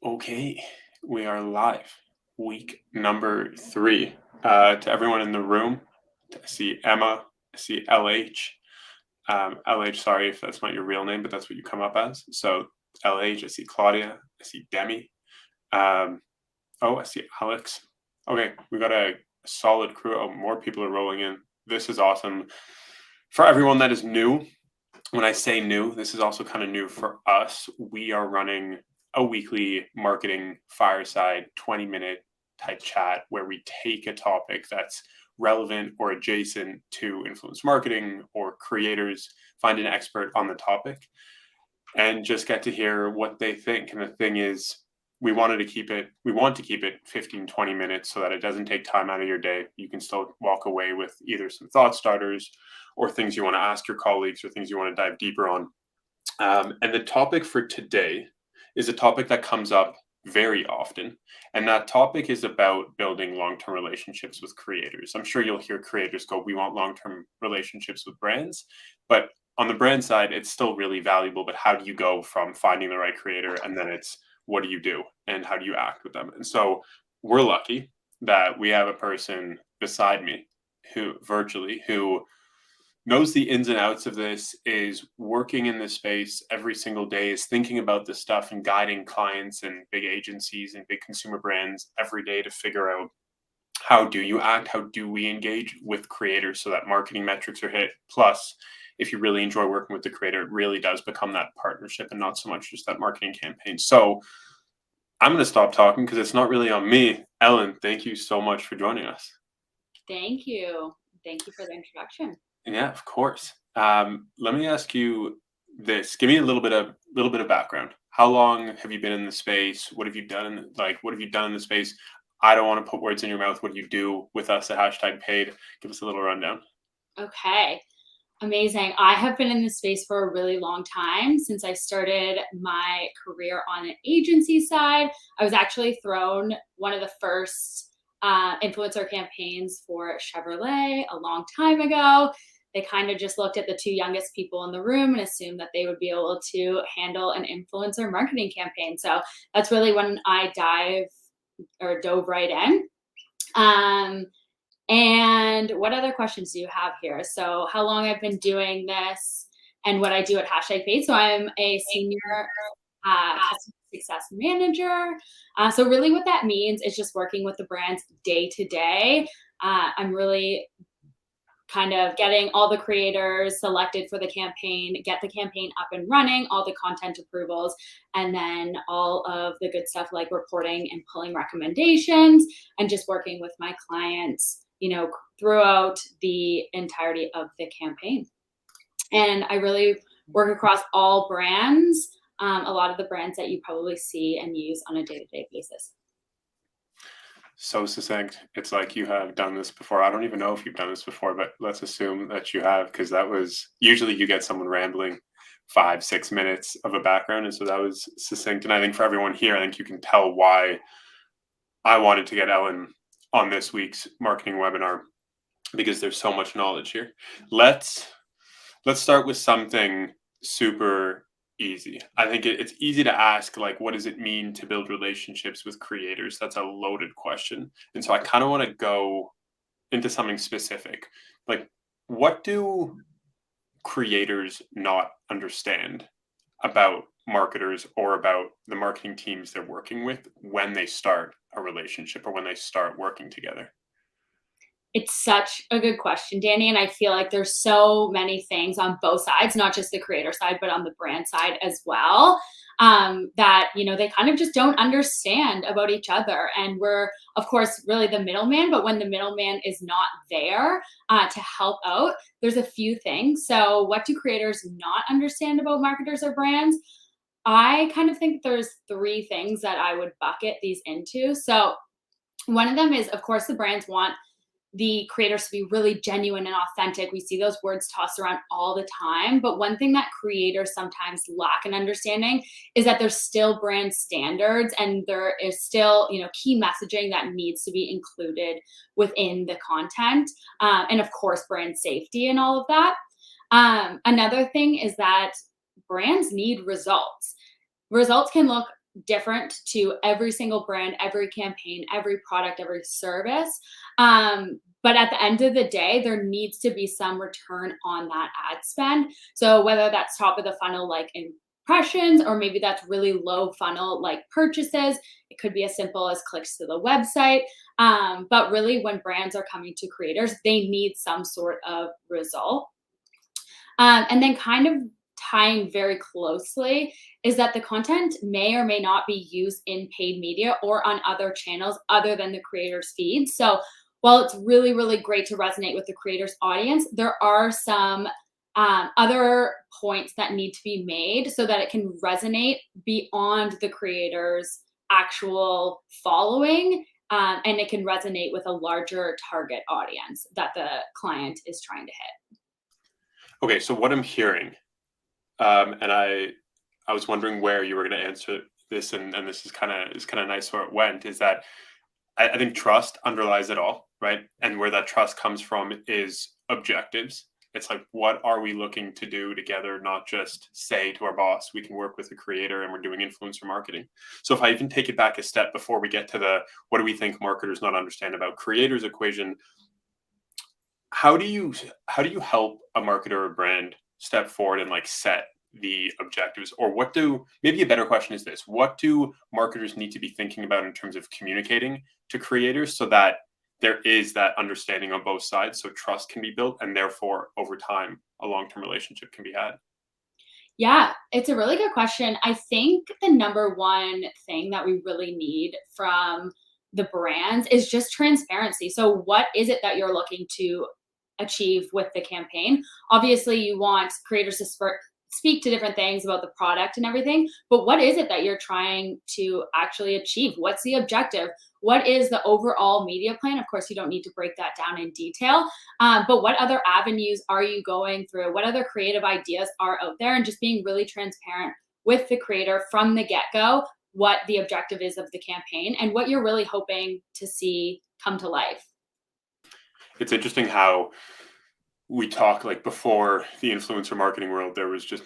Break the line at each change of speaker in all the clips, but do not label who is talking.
Okay, we are live. Week number 3. To everyone in the room, I see Emma, I see LH. LH, sorry if that's not your real name, but that's what you come up as. So LH, I see Claudia, I see Demi. Um, I see Alex. Okay, we got a solid crew. Oh, more people are rolling in. This is awesome. For everyone that is new, when I say new, this is also kind of new for us. We are running a weekly marketing fireside 20-minute type chat where we take a topic that's relevant or adjacent to influence marketing or creators, find an expert on the topic, and just get to hear what they think. And the thing is, we want to keep it 15, 20 minutes so that it doesn't take time out of your day. You can still walk away with either some thought starters or things you want to ask your colleagues or things you want to dive deeper on. And the topic for today is a topic that comes up very often. And that topic is about building long term relationships with creators. I'm sure you'll hear creators go, we want long term relationships with brands. But on the brand side, it's still really valuable. But how do you go from finding the right creator and then it's what do you do and how do you act with them? And so we're lucky that we have a person beside me who knows the ins and outs of this, is working in this space every single day, is thinking about this stuff and guiding clients and big agencies and big consumer brands every day to figure out how do you act, how do we engage with creators so that marketing metrics are hit. Plus, if you really enjoy working with the creator, it really does become that partnership and not so much just that marketing campaign. So I'm going to stop talking because it's not really on me. Ellen, thank you so much for joining us.
Thank you. Thank you for the introduction.
Yeah, of course. Let me ask you this. Give me a little bit of background. How long have you been in the space? What have you done? What have you done in the space? I don't want to put words in your mouth. What do you do with us at hashtag paid? Give us a little rundown.
Okay. Amazing. I have been in this space for a really long time since I started my career on an agency side. I was actually thrown one of the first influencer campaigns for Chevrolet a long time ago. They kind of just looked at the two youngest people in the room and assumed that they would be able to handle an influencer marketing campaign. So that's really when I dove right in. Um, and what other questions do you have here? So how long I've been doing this and what I do at hashtag paid. So I'm a senior customer success manager. So really what that means is just working with the brands day to day. I'm really kind of getting all the creators selected for the campaign, get the campaign up and running, all the content approvals, and then all of the good stuff like reporting and pulling recommendations and just working with my clients, throughout the entirety of the campaign. And I really work across all brands, a lot of the brands that you probably see and use on a day-to-day basis.
So succinct. It's like you have done this before. I don't even know if you've done this before, but let's assume that you have, because that was usually you get someone rambling 5, 6 minutes of a background. And so that was succinct. And I think for everyone here, I think you can tell why I wanted to get Ellen on this week's marketing webinar, because there's so much knowledge here. Let's start with something super easy. I think it's easy to ask, like, what does it mean to build relationships with creators? That's a loaded question. And so I kind of want to go into something specific. Like, what do creators not understand about marketers or about the marketing teams they're working with when they start a relationship or when they start working together?
It's such a good question, Danny. And I feel like there's so many things on both sides, not just the creator side, but on the brand side as well, that, they kind of just don't understand about each other. And we're, of course, really the middleman. But when the middleman is not there to help out, there's a few things. So what do creators not understand about marketers or brands? I kind of think there's three things that I would bucket these into. So one of them is, of course, the brands want the creators to be really genuine and authentic. We see those words tossed around all the time. But one thing that creators sometimes lack in understanding is that there's still brand standards and there is still, key messaging that needs to be included within the content. And of course, brand safety and all of that. Another thing is that brands need results. Results can look different to every single brand, every campaign, every product, every service. But at the end of the day, there needs to be some return on that ad spend. So whether that's top of the funnel, like impressions, or maybe that's really low funnel, like purchases, it could be as simple as clicks to the website. But really, when brands are coming to creators, they need some sort of result. And then kind of tying very closely is that the content may or may not be used in paid media or on other channels other than the creator's feed. So while it's really, really great to resonate with the creator's audience, there are some other points that need to be made so that it can resonate beyond the creator's actual following. And it can resonate with a larger target audience that the client is trying to hit.
Okay, so what I'm hearing, and I was wondering where you were going to answer this, and this is kind of nice where it went, is that I think trust underlies it all, right? And where that trust comes from is objectives. It's like, what are we looking to do together? Not just say to our boss, we can work with a creator and we're doing influencer marketing. So if I even take it back a step before we get to the what do we think marketers not understand about creators equation, how do you help a marketer or brand step forward and like set the objectives? Or what do, maybe a better question is this, what do marketers need to be thinking about in terms of communicating to creators so that there is that understanding on both sides, so trust can be built and therefore over time a long-term relationship can be had?
Yeah, it's a really good question. I think the number one thing that we really need from the brands is just transparency. So, what is it that you're looking to achieve with the campaign? Obviously, you want creators to speak to different things about the product and everything, but what is it that you're trying to actually achieve? What's the objective? What is the overall media plan? Of course, you don't need to break that down in detail, but what other avenues are you going through? What other creative ideas are out there? And just being really transparent with the creator from the get-go, what the objective is of the campaign and what you're really hoping to see come to life.
It's interesting how we talk, like, before the influencer marketing world, there was just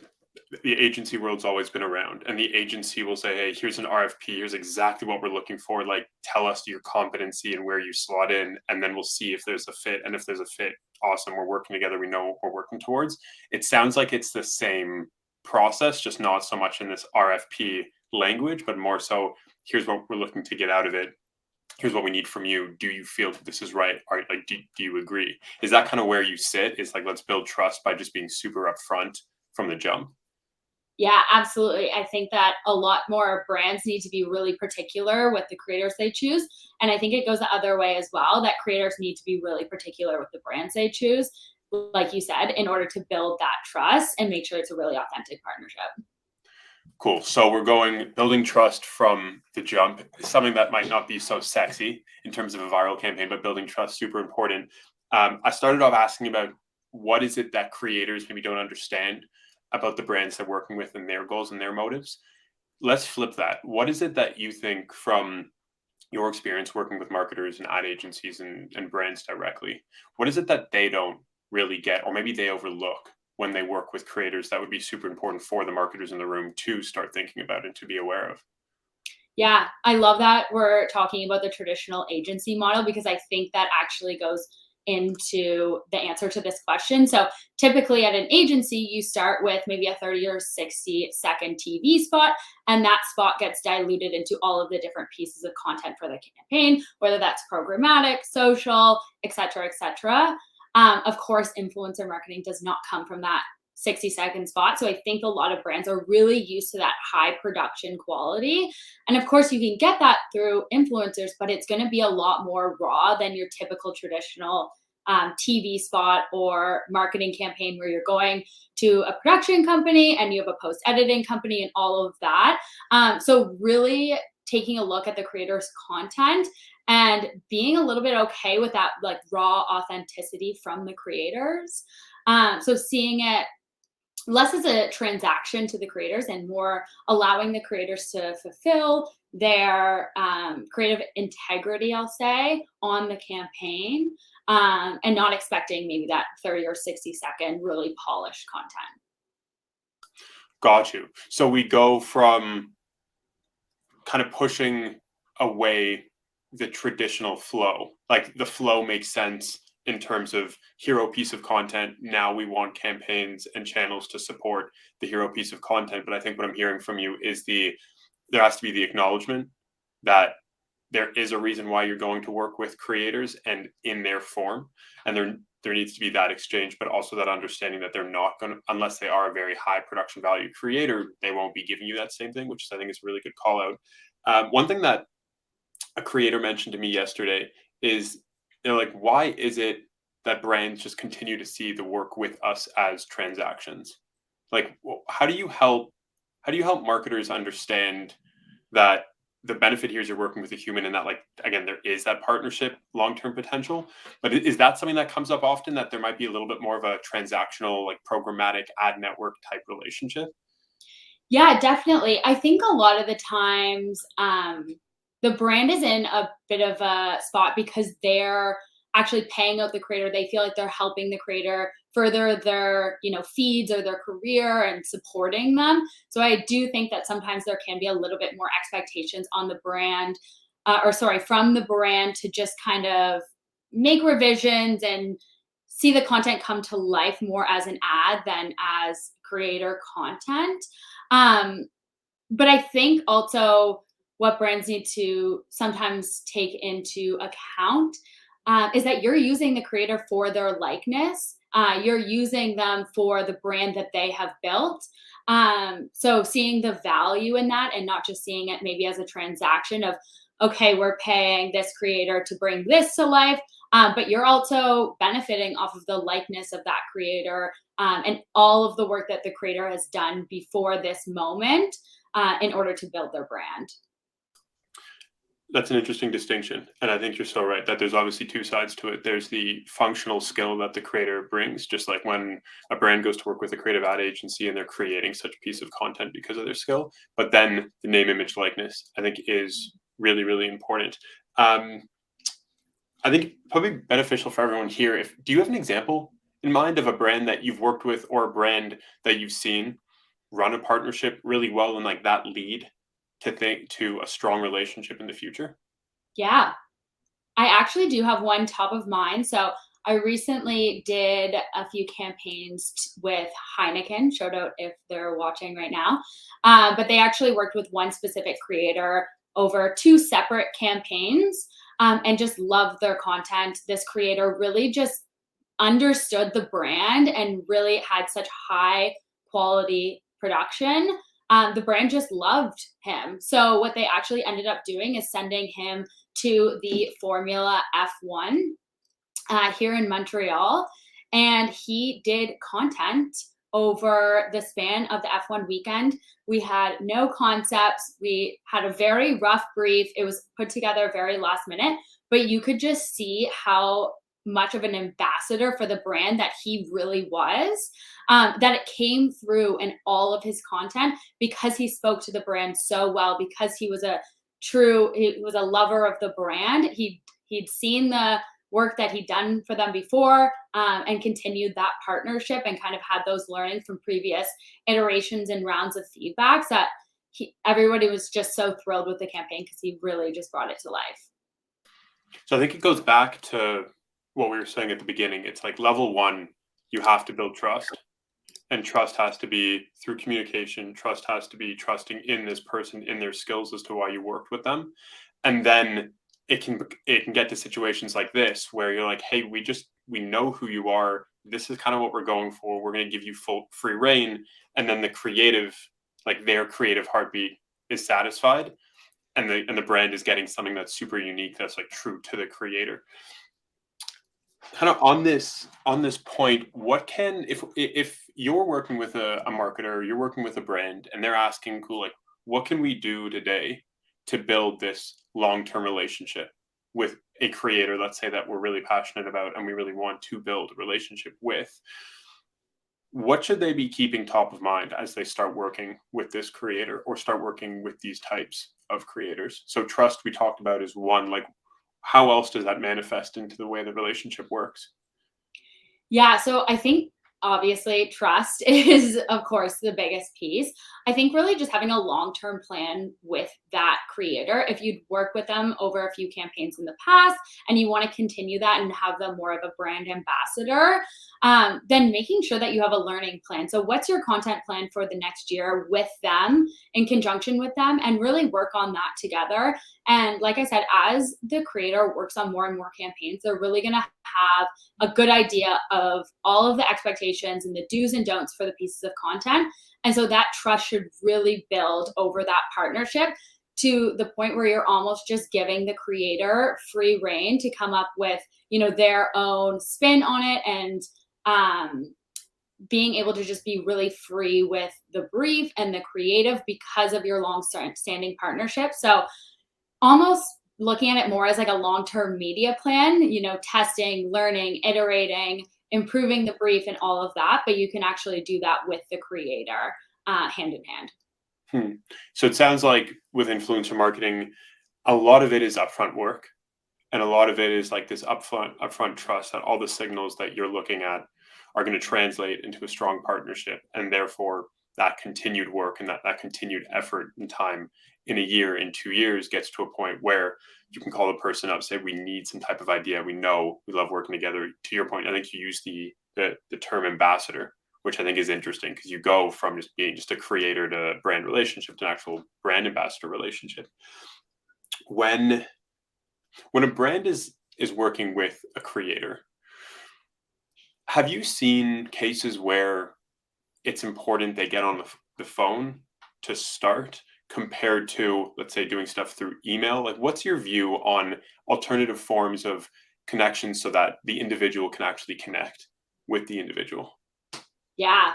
the agency world's always been around, and the agency will say, hey, here's an RFP, here's exactly what we're looking for, like, tell us your competency and where you slot in, and then we'll see if there's a fit. And if there's a fit, awesome, we're working together, we know what we're working towards. It sounds like it's the same process, just not so much in this RFP language, but more so, here's what we're looking to get out of it, here's what we need from you. Do you feel that this is right? Or like, do you agree? Is that kind of where you sit? It's like, let's build trust by just being super upfront from the jump.
Yeah, absolutely. I think that a lot more brands need to be really particular with the creators they choose. And I think it goes the other way as well, that creators need to be really particular with the brands they choose, like you said, in order to build that trust and make sure it's a really authentic partnership.
Cool. So we're building trust from the jump, something that might not be so sexy in terms of a viral campaign, but building trust, super important. I started off asking about what is it that creators maybe don't understand about the brands they're working with and their goals and their motives. Let's flip that. What is it that you think, from your experience working with marketers and ad agencies and brands directly, what is it that they don't really get, or maybe they overlook when they work with creators, that would be super important for the marketers in the room to start thinking about and to be aware of?
Yeah, I love that we're talking about the traditional agency model, because I think that actually goes into the answer to this question. So typically at an agency, you start with maybe a 30 or 60-second TV spot, and that spot gets diluted into all of the different pieces of content for the campaign, whether that's programmatic, social, et cetera, et cetera. Of course, influencer marketing does not come from that 60-second spot. So I think a lot of brands are really used to that high production quality. And of course, you can get that through influencers, but it's going to be a lot more raw than your typical traditional TV spot or marketing campaign, where you're going to a production company and you have a post editing company and all of that. So really taking a look at the creator's content and being a little bit okay with that, like, raw authenticity from the creators. So seeing it less as a transaction to the creators and more allowing the creators to fulfill their creative integrity, I'll say, on the campaign, and not expecting maybe that 30 or 60-second really polished content.
Got you. So we go from kind of pushing away the traditional flow. Like the flow makes sense in terms of hero piece of content. Now we want campaigns and channels to support the hero piece of content. But I think what I'm hearing from you is there has to be the acknowledgement that there is a reason why you're going to work with creators and in their form, and there needs to be that exchange, but also that understanding that they're not going to, unless they are a very high production value creator, they won't be giving you that same thing, which I think is a really good call out. One thing that a creator mentioned to me yesterday is, they're like, why is it that brands just continue to see the work with us as transactions? Like, how do you help marketers understand that the benefit here is you're working with a human, and that, like, again, there is that partnership long-term potential, but is that something that comes up often, that there might be a little bit more of a transactional, like programmatic ad network type relationship?
Yeah, definitely. I think a lot of the times, the brand is in a bit of a spot because they're actually paying out the creator. They feel like they're helping the creator further their, feeds or their career and supporting them. So I do think that sometimes there can be a little bit more expectations on the brand, or sorry, from the brand to just kind of make revisions and see the content come to life more as an ad than as creator content. Um, but I think also what brands need to sometimes take into account, is that you're using the creator for their likeness. You're using them for the brand that they have built. So seeing the value in that and not just seeing it maybe as a transaction of, okay, we're paying this creator to bring this to life, but you're also benefiting off of the likeness of that creator, and all of the work that the creator has done before this moment, in order to build their brand.
That's an interesting distinction. And I think you're so right that there's obviously two sides to it. There's the functional skill that the creator brings, just like when a brand goes to work with a creative ad agency and they're creating such a piece of content because of their skill. But then the name, image, likeness, I think, is really, really important. Um, I think probably beneficial for everyone here. If do you have an example in mind of a brand that you've worked with, or a brand that you've seen run a partnership really well, and like that lead to a strong relationship in the future?
Yeah, I actually do have one top of mind. So I recently did a few campaigns with Heineken. Shout out if they're watching right now. But they actually worked with one specific creator over two separate campaigns, and just loved their content. This creator really just understood the brand and really had such high quality production. The brand just loved him. So what they actually ended up doing is sending him to the Formula F1, here in Montreal, and he did content over the span of the F1 weekend. We had no concepts. We had a very rough brief. It was put together very last minute, but you could just see how much of an ambassador for the brand that he really was, that it came through in all of his content because he spoke to the brand so well, because he was a lover of the brand. He'd seen the work that he'd done for them before, and continued that partnership and kind of had those learnings from previous iterations and rounds of feedbacks, that everybody was just so thrilled with the campaign because he really just brought it to life.
So I think it goes back to what we were saying at the beginning. It's like level one, you have to build trust. And trust has to be through communication. Trust has to be trusting in this person, in their skills as to why you worked with them. And then it can get to situations like this where you're like, hey, we know who you are. This is kind of what we're going for. We're going to give you full free reign. And then the creative, like their creative heartbeat, is satisfied, and the brand is getting something that's super unique, that's like true to the creator. Kind of on this point, what can, if you're working with a marketer, you're working with a brand, and they're asking, cool, like, what can we do today to build this long-term relationship with a creator, let's say, that we're really passionate about and we really want to build a relationship with? What should they be keeping top of mind as they start working with this creator or start working with these types of creators? So trust, we talked about, is one. Like, how else does that manifest into the way the relationship works?
Yeah, so I think obviously trust is of course the biggest piece. I think really just having a long-term plan with that creator. If you'd worked with them over a few campaigns in the past and you want to continue that and have them more of a brand ambassador, then making sure that you have a learning plan. So what's your content plan for the next year with them, in conjunction with them, and really work on that together. And like I said, as the creator works on more and more campaigns, they're really going to have a good idea of all of the expectations and the do's and don'ts for the pieces of content. And so that trust should really build over that partnership to the point where you're almost just giving the creator free reign to come up with, their own spin on it, and being able to just be really free with the brief and the creative because of your long standing partnership. So almost looking at it more as like a long-term media plan, testing, learning, iterating, improving the brief and all of that. But you can actually do that with the creator hand in hand.
So it sounds like with influencer marketing, a lot of it is upfront work, and a lot of it is like this upfront trust that all the signals that you're looking at are going to translate into a strong partnership, and therefore that continued work and that continued effort and time in a year, in 2 years, gets to a point where you can call the person up, say, we need some type of idea. We know we love working together. To your point, I think you use the term ambassador, which I think is interesting, because you go from just being just a creator to brand relationship to an actual brand ambassador relationship. When a brand is working with a creator, have you seen cases where it's important they get on the phone to start, compared to, let's say, doing stuff through email? Like, what's your view on alternative forms of connection so that the individual can actually connect with the individual?
Yeah,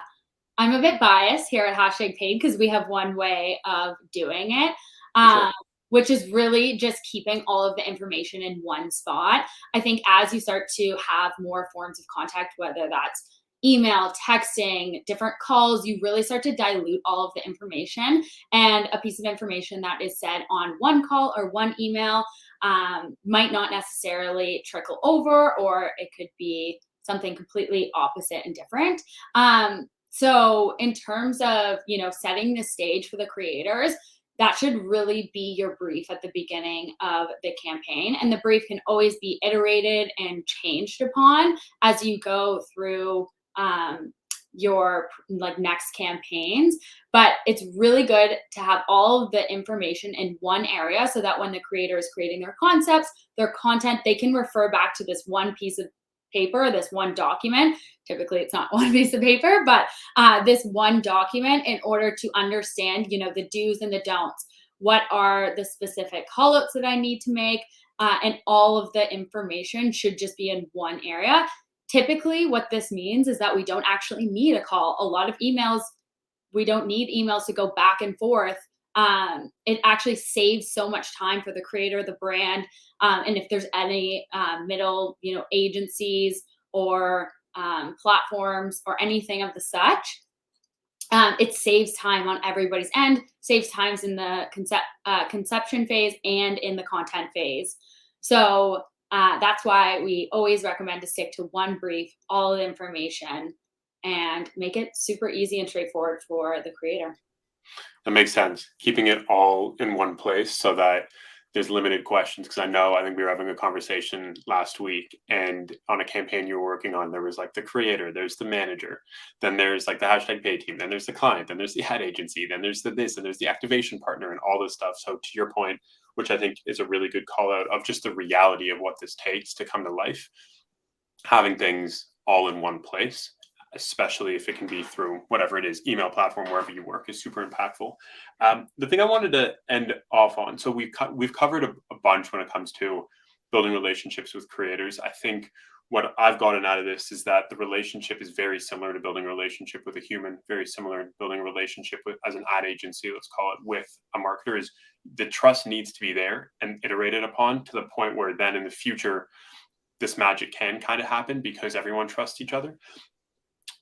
I'm a bit biased here at Hashtag Paid because we have one way of doing it.
Sure.
Which is really just keeping all of the information in one spot. I think as you start to have more forms of contact, whether that's email, texting, different calls, you really start to dilute all of the information. And a piece of information that is said on one call or one email might not necessarily trickle over, or it could be something completely opposite and different. So in terms of, setting the stage for the creators, that should really be your brief at the beginning of the campaign. And the brief can always be iterated and changed upon as you go through your next campaigns. But it's really good to have all of the information in one area, so that when the creator is creating their concepts, their content, they can refer back to this one piece of paper, this one document. Typically it's not one piece of paper, but this one document, in order to understand, the do's and the don'ts. What are the specific call outs that I need to make? And all of the information should just be in one area. Typically what this means is that we don't actually need a call. A lot of emails, we don't need emails to go back and forth. It actually saves so much time for the creator, the brand, and if there's any middle, agencies or platforms or anything of the such, it saves time on everybody's end, saves times in the conception phase and in the content phase. So that's why we always recommend to stick to one brief, all of the information, and make it super easy and straightforward for the creator.
That makes sense. Keeping it all in one place so that there's limited questions. Because I think we were having a conversation last week, and on a campaign you were working on, there was like the creator, there's the manager, then there's like the hashtag pay team, then there's the client, then there's the ad agency, then there's this, and there's the activation partner, and all this stuff. So to your point, which I think is a really good call out of just the reality of what this takes to come to life, having things all in one place, especially if it can be through whatever it is, email platform, wherever you work, is super impactful. The thing I wanted to end off on, so we've covered a bunch when it comes to building relationships with creators. I think what I've gotten out of this is that the relationship is very similar to building a relationship with a human, very similar to building a relationship with, as an ad agency, let's call it, with a marketer. Is the trust needs to be there and iterated upon to the point where then in the future, this magic can kind of happen because everyone trusts each other.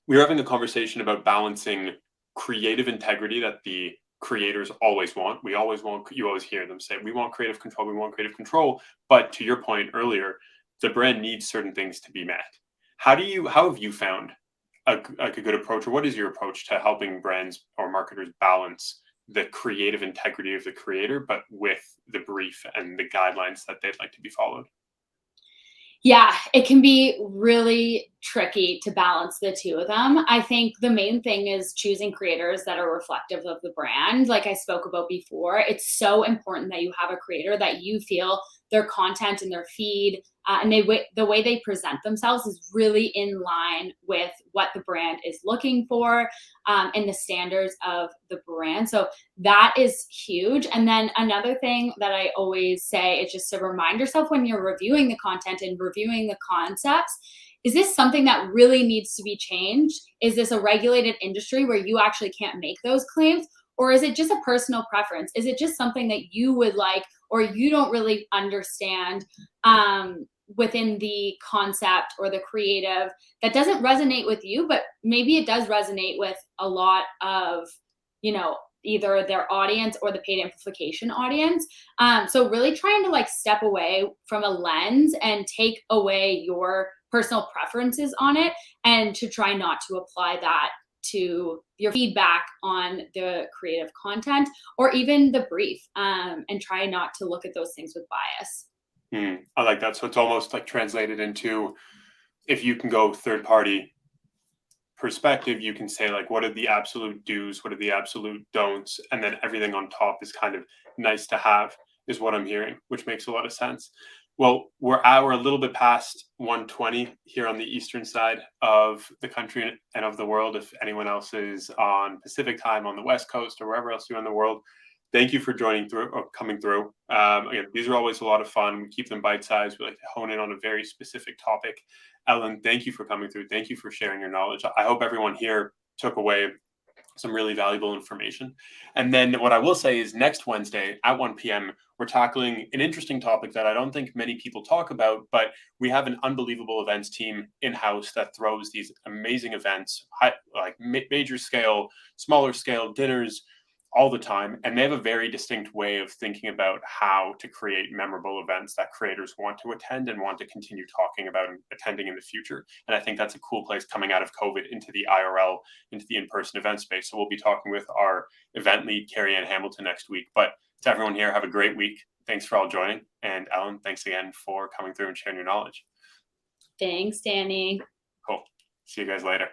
We were having a conversation about balancing creative integrity that the creators always want. You always hear them say, we want creative control. But to your point earlier, the brand needs certain things to be met. How have you found a good approach, or what is your approach to helping brands or marketers balance the creative integrity of the creator, but with the brief and the guidelines that they'd like to be followed?
Yeah, it can be really tricky to balance the two of them. I think the main thing is choosing creators that are reflective of the brand. Like I spoke about before, it's so important that you have a creator that you feel their content and their feed and the way they present themselves is really in line with what the brand is looking for and the standards of the brand. So that is huge. And then another thing that I always say is just to remind yourself when you're reviewing the content and reviewing the concepts, is this something that really needs to be changed? Is this a regulated industry where you actually can't make those claims? Or is it just a personal preference? Is it just something that you would like or you don't really understand within the concept or the creative that doesn't resonate with you, but maybe it does resonate with a lot of, either their audience or the paid amplification audience. So really trying to like step away from a lens and take away your personal preferences on it and to try not to apply that to your feedback on the creative content or even the brief and try not to look at those things with bias.
I like that. So it's almost like translated into, if you can go third party perspective, you can say like, what are the absolute do's, what are the absolute don'ts, and then everything on top is kind of nice to have, is what I'm hearing, which makes a lot of sense. Well, we're a little bit past 1:20 here on the eastern side of the country and of the world. If anyone else is on Pacific time on the West Coast or wherever else you're in the world, thank you for joining through or coming through. Again, these are always a lot of fun. We keep them bite-sized. We like to hone in on a very specific topic. Ellen, thank you for coming through. Thank you for sharing your knowledge. I hope everyone here took away some really valuable information. And then what I will say is next Wednesday at 1 p.m., we're tackling an interesting topic that I don't think many people talk about, but we have an unbelievable events team in-house that throws these amazing events, like major scale, smaller scale dinners, all the time. And they have a very distinct way of thinking about how to create memorable events that creators want to attend and want to continue talking about and attending in the future. And I think that's a cool place coming out of COVID into the IRL, into the in-person event space. So we'll be talking with our event lead, Carrie Ann Hamilton, next week. But to everyone here, have a great week. Thanks for all joining. And Ellen, thanks again for coming through and sharing your knowledge.
Thanks, Danny.
Cool. See you guys later.